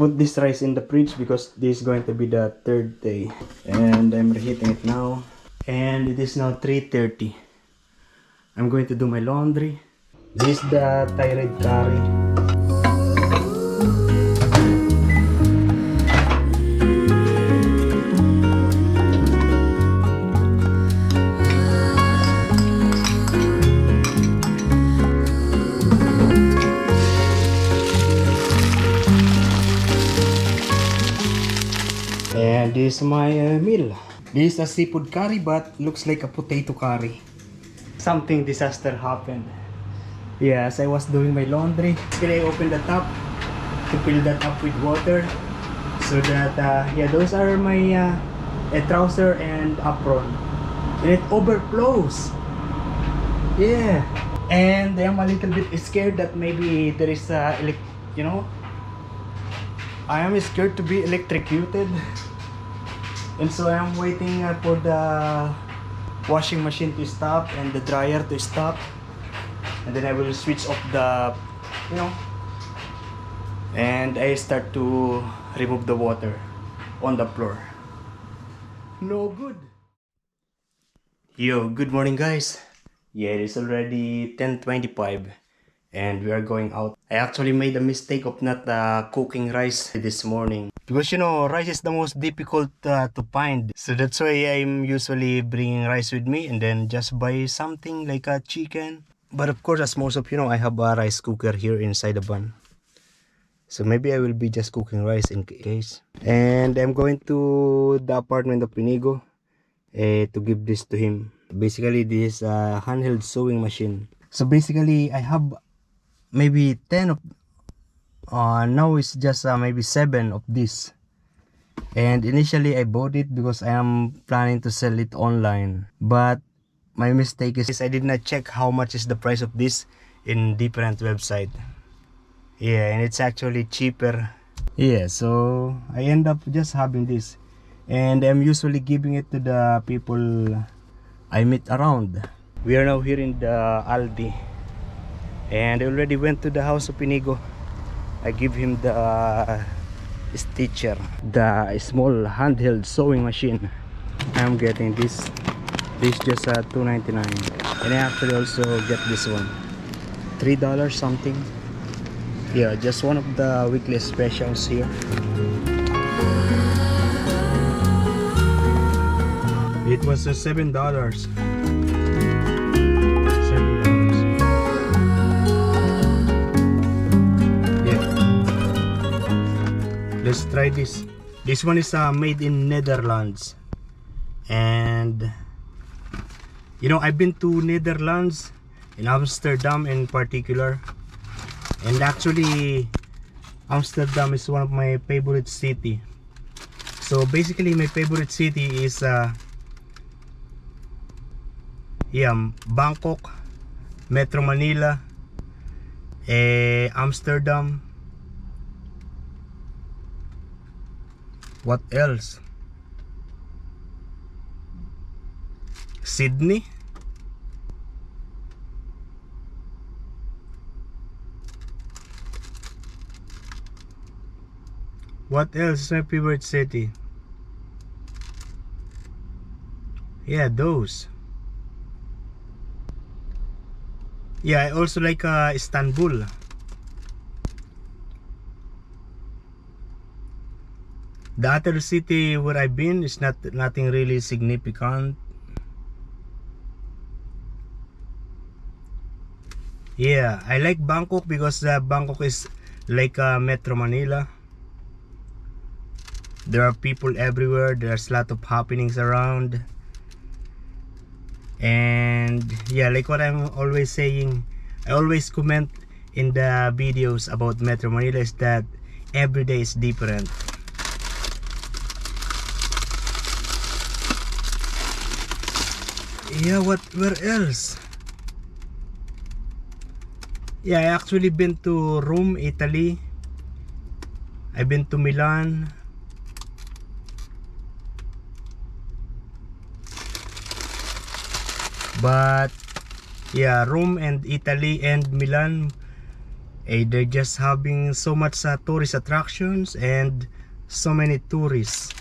put this rice in the fridge because this is going to be the third day. And I'm reheating it now. And it is now 3:30. I'm going to do my laundry. This is the thyroid curry. And this is my meal. This is a seafood curry but looks like a potato curry. Something disaster happened. Yes, I was doing my laundry. I opened the tap to fill that up with water. So that, yeah, those are my trouser and apron. And it overflows. Yeah. And I'm a little bit scared that maybe there is you know, I am scared to be electrocuted. And so I am waiting for the washing machine to stop and the dryer to stop. And then I will switch off the, you know, and I start to remove the water on the floor. No good. Yo, good morning guys. Yeah, it is already 10:25 and we are going out. I actually made a mistake of not cooking rice this morning. Because you know, rice is the most difficult to find. So that's why I'm usually bringing rice with me and then just buy something like a chicken. But of course, as most of you know, I have a rice cooker here inside the van. So maybe I will be just cooking rice in case. And I'm going to the apartment of Inigo to give this to him. Basically, this is a handheld sewing machine. So basically, I have maybe 10 of now it's just maybe 7 of this. And initially I bought it because I am planning to sell it online, but my mistake is I did not check how much is the price of this in different website. Yeah, and it's actually cheaper. Yeah, so I end up just having this, and I'm usually giving it to the people I meet around. We are now here in the Aldi, and I already went to the house of Inigo. I give him the stitcher, the small handheld sewing machine. I'm getting this. This just $2.99, and I actually also get this one, $3 something. Yeah, just one of the weekly specials here. It was $7. Let's try this. This one is made in Netherlands, and you know, I've been to Netherlands, in Amsterdam in particular, and actually Amsterdam is one of my favorite city. So basically my favorite city is yeah, Bangkok, Metro Manila, Amsterdam. What else? Sydney. What else is my favorite city? Yeah, those. Yeah, I also like Istanbul. The other city where I've been is nothing really significant. Yeah, I like Bangkok because Bangkok is like Metro Manila. There are people everywhere. There's a lot of happenings around. And yeah, like what I'm always saying, I always comment in the videos about Metro Manila is that every day is different. Yeah, where else? Yeah, I actually been to Rome, Italy. I've been to Milan. But yeah, Rome and Italy and Milan They're just having so much tourist attractions and so many tourists.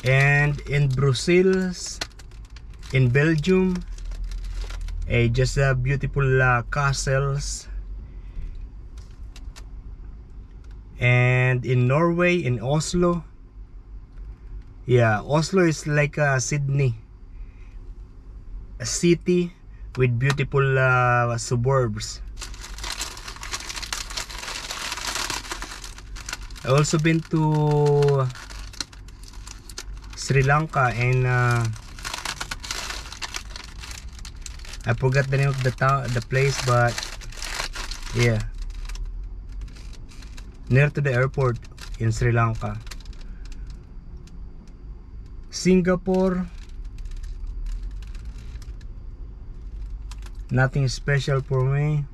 And in Brussels, in Belgium, just beautiful castles. And in Norway, in Oslo, yeah, Oslo is like Sydney, a city with beautiful suburbs. I also been to Sri Lanka, and I forgot the name of the place, but yeah, near to the airport in Sri Lanka. Singapore, nothing special for me.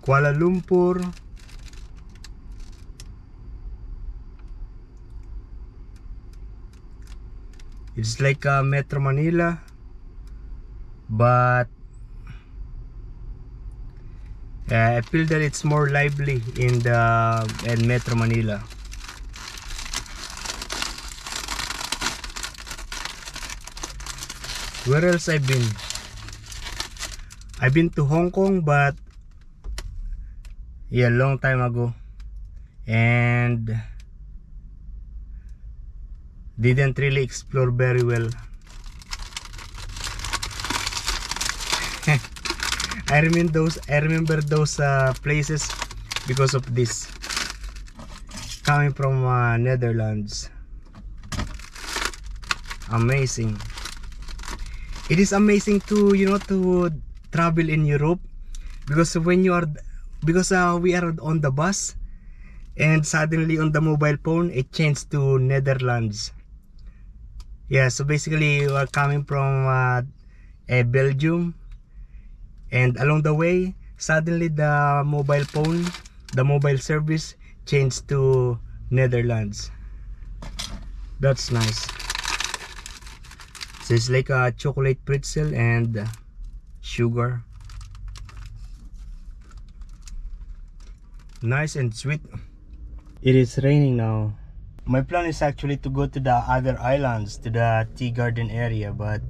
Kuala Lumpur, it's like Metro Manila, but I feel that it's more lively in Metro Manila. Where else I've been? I've been to Hong Kong, but yeah, long time ago, and didn't really explore very well. I remember those places because of this, coming from Netherlands. Amazing. It is amazing to to travel in Europe, because when you are we are on the bus, and suddenly on the mobile phone it changed to Netherlands. Yeah, so basically we are coming from Belgium, and along the way suddenly the mobile service changed to Netherlands. That's nice. So it's like a chocolate pretzel and sugar. Nice and sweet. It is raining now. My plan is actually to go to the other islands, to the tea garden area, but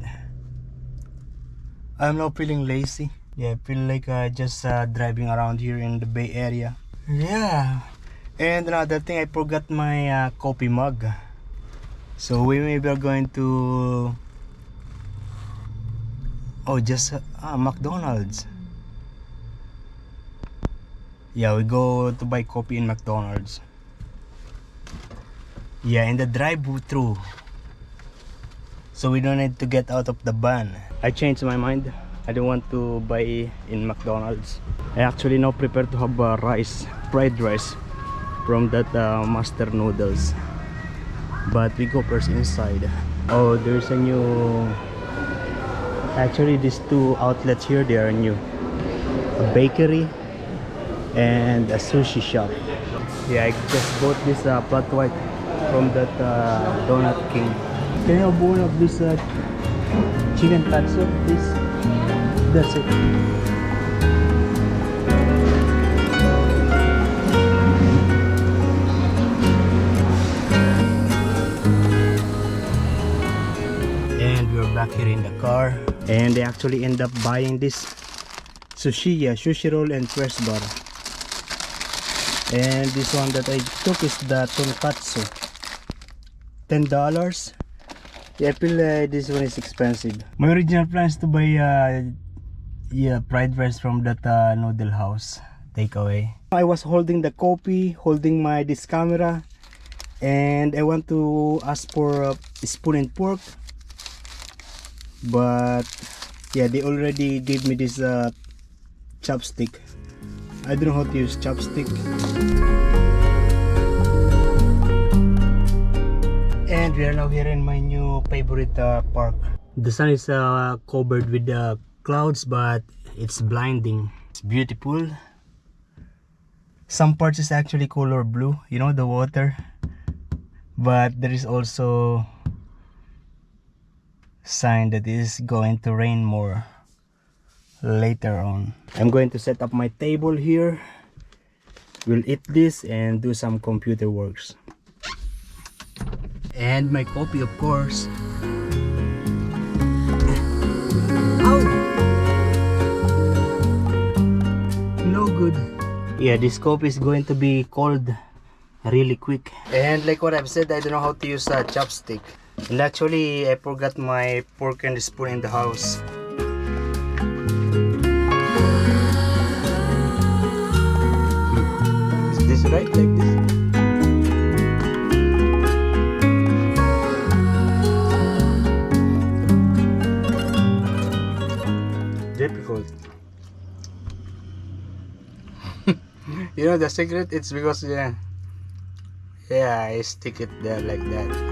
I'm now feeling lazy. Yeah, I feel like just driving around here in the Bay Area. Yeah. And another thing, I forgot my coffee mug. So we maybe are going to just McDonald's. Yeah, we go to buy coffee in McDonald's. Yeah, in the drive-thru, so we don't need to get out of the van. I changed my mind. I don't want to buy in McDonald's. I actually now prepare to have fried rice from that master noodles. But we go first inside. Oh, there's a new, actually these two outlets here, they are new. A bakery and a sushi shop. Yeah, I just bought this flat white from that Donut King. Can I have one of this chicken katsu, please? That's it. And we're back here in the car, and they actually end up buying this sushi roll and press bar. And this one that I took is the tonkatsu, $10. Yeah, I feel this one is expensive. My original plan is to buy fried rice from that noodle house takeaway. I was holding the coffee, holding this camera, and I want to ask for a spoon and fork, but yeah, they already gave me this chopstick. I don't know how to use chopstick. And we are now here in my new favorite park. The sun is covered with clouds, but it's blinding. It's beautiful. Some parts is actually color blue, you know, the water. But there is also sign that it is going to rain more later on. I'm going to set up my table here. We'll eat this and do some computer works. And my coffee, of course. Ow! No good. Yeah, this coffee is going to be cold really quick. And like what I've said, I don't know how to use a chopstick. And actually, I forgot my fork and spoon in the house. Is this right? Like this? Difficult. You know the secret? It's because I stick it there like that.